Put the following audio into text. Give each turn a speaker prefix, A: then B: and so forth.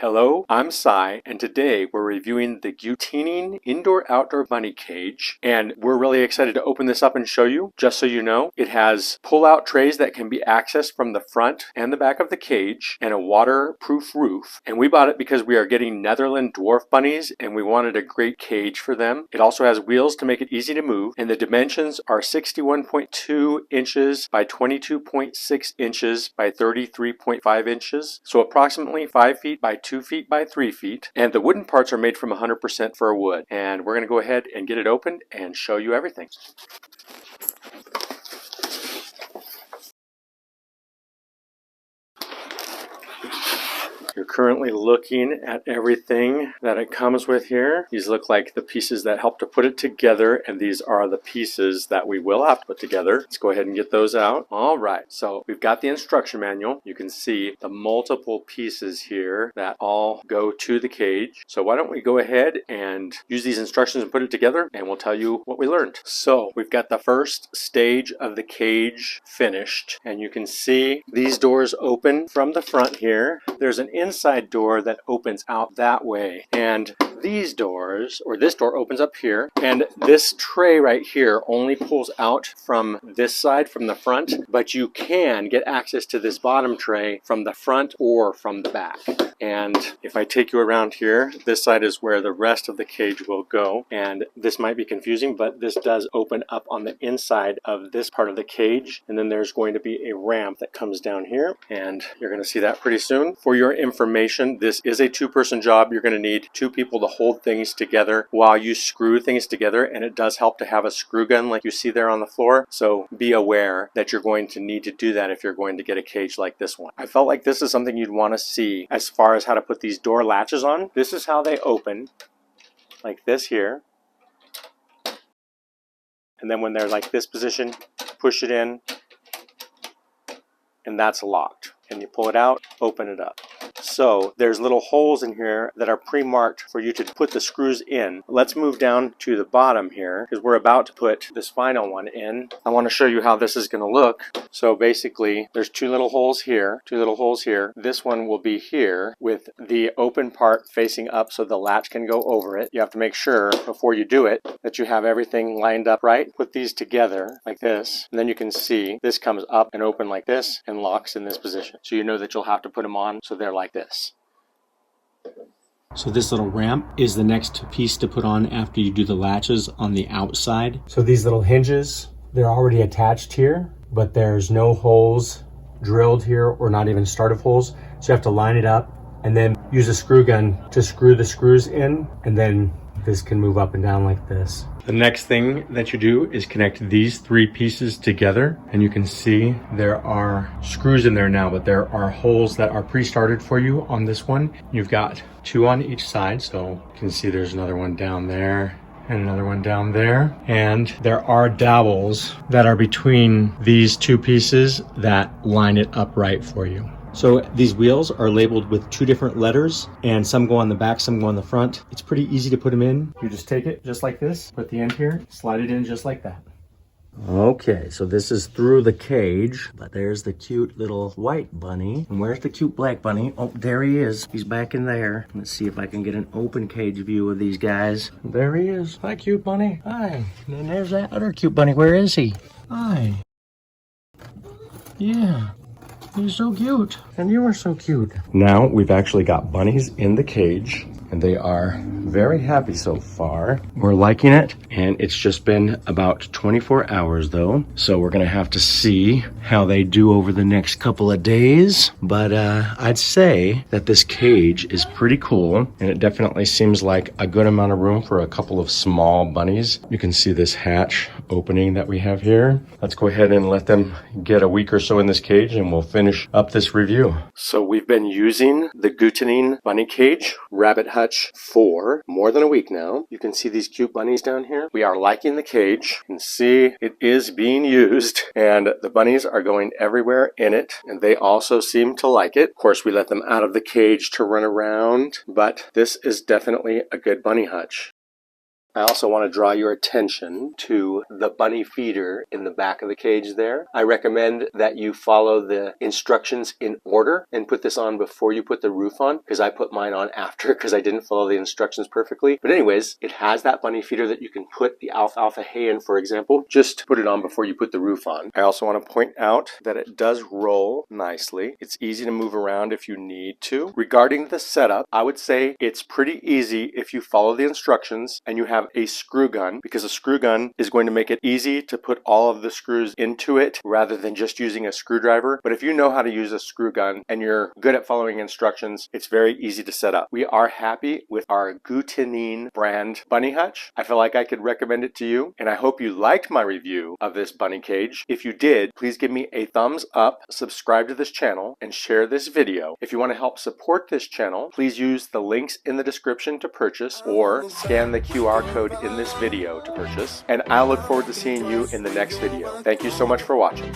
A: Hello, I'm Cy, and today we're reviewing the Gutinneen Indoor-Outdoor Bunny Cage, and we're really excited to open this up and show you. Just so you know, it has pull-out trays that can be accessed from the front and the back of the cage, and a waterproof roof. And we bought it because we are getting Netherland Dwarf Bunnies, and we wanted a great cage for them. It also has wheels to make it easy to move, and the dimensions are 61.2 inches by 22.6 inches by 33.5 inches, so approximately 5 feet by 2 feet by 3 feet, and the wooden parts are made from 100% fir wood. And we're going to go ahead and get it opened and show you everything. You're currently looking at everything that it comes with here. These look like the pieces that help to put it together, and these are the pieces that we will have to put together. Let's go ahead and get those out. All right, so we've got the instruction manual. You can see the multiple pieces here that all go to the cage. So why don't we go ahead and use these instructions and put it together, and we'll tell you what we learned. So we've got the first stage of the cage finished, and you can see these doors open from the front here. There's an inside door that opens out that way, and these doors, or this door opens up here, and this tray right here only pulls out from this side, from the front, but you can get access to this bottom tray from the front or from the back. And if I take you around here, this side is where the rest of the cage will go, and this might be confusing, but this does open up on the inside of this part of the cage, and then there's going to be a ramp that comes down here, and you're going to see that pretty soon. For your information, this is a two-person job. You're going to need two people to hold things together while you screw things together, and it does help to have a screw gun like you see there on the floor, so be aware that you're going to need to do that if you're going to get a cage like this one. I felt like this is something you'd want to see as far as how to put these door latches on. This is how they open, like this here, and then when they're like this position, push it in, and that's locked. And you pull it out, open it up. So there's little holes in here that are pre-marked for you to put the screws in. Let's move down to the bottom here, because we're about to put this final one in. I want to show you how this is going to look. So basically, there's two little holes here, two little holes here. This one will be here with the open part facing up so the latch can go over it. You have to make sure before you do it that you have everything lined up right. Put these together like this, and then you can see this comes up and open like this and locks in this position. So you know that you'll have to put them on so they're like this.
B: So this little ramp is the next piece to put on after you do the latches on the outside. So these little hinges, they're already attached here, but there's no holes drilled here or not even start of holes. So you have to line it up and then use a screw gun to screw the screws in, and then this can move up and down like this.
A: The next thing that you do is connect these three pieces together, and you can see there are screws in there now, but there are holes that are pre-started for you on this one. You've got two on each side, so you can see there's another one down there and another one down there, and there are dowels that are between these two pieces that line it up right for you. So these wheels are labeled with two different letters, and some go on the back, some go on the front. It's pretty easy to put them in. You just take it just like this, put the end here, slide it in just like that.
C: Okay, so this is through the cage, but there's the cute little white bunny. And where's the cute black bunny? Oh, there he is. He's back in there. Let's see if I can get an open cage view of these guys. There he is. Hi, cute bunny. Hi. And then there's that other cute bunny. Where is he? Hi. Yeah. He's so cute. And you are so cute.
A: Now we've actually got bunnies in the cage, and they are very happy so far. We're liking it, and it's just been about 24 hours though, so we're gonna have to see how they do over the next couple of days. But I'd say that this cage is pretty cool, and it definitely seems like a good amount of room for a couple of small bunnies. You can see this hatch opening that we have here. Let's go ahead and let them get a week or so in this cage, and we'll finish up this review. So we've been using the Gutinneen Bunny Cage Rabbit Hutch for more than a week now. You can see these cute bunnies down here. We are liking the cage. You can see it is being used, and the bunnies are going everywhere in it, and they also seem to like it. Of course, we let them out of the cage to run around, but this is definitely a good bunny hutch. I also want to draw your attention to the bunny feeder in the back of the cage there. I recommend that you follow the instructions in order and put this on before you put the roof on, because I put mine on after because I didn't follow the instructions perfectly. But anyways, it has that bunny feeder that you can put the alfalfa hay in, for example. Just put it on before you put the roof on. I also want to point out that it does roll nicely. It's easy to move around if you need to. Regarding the setup, I would say it's pretty easy if you follow the instructions and you have a screw gun, because a screw gun is going to make it easy to put all of the screws into it rather than just using a screwdriver. But if you know how to use a screw gun and you're good at following instructions, it's very easy to set up. We are happy with our Gutinneen brand bunny hutch. I feel like I could recommend it to you, and I hope you liked my review of this bunny cage. If you did, please give me a thumbs up, subscribe to this channel, and share this video. If you want to help support this channel, please use the links in the description to purchase, or scan the QR code in this video to purchase, and I look forward to seeing you in the next video. Thank you so much for watching.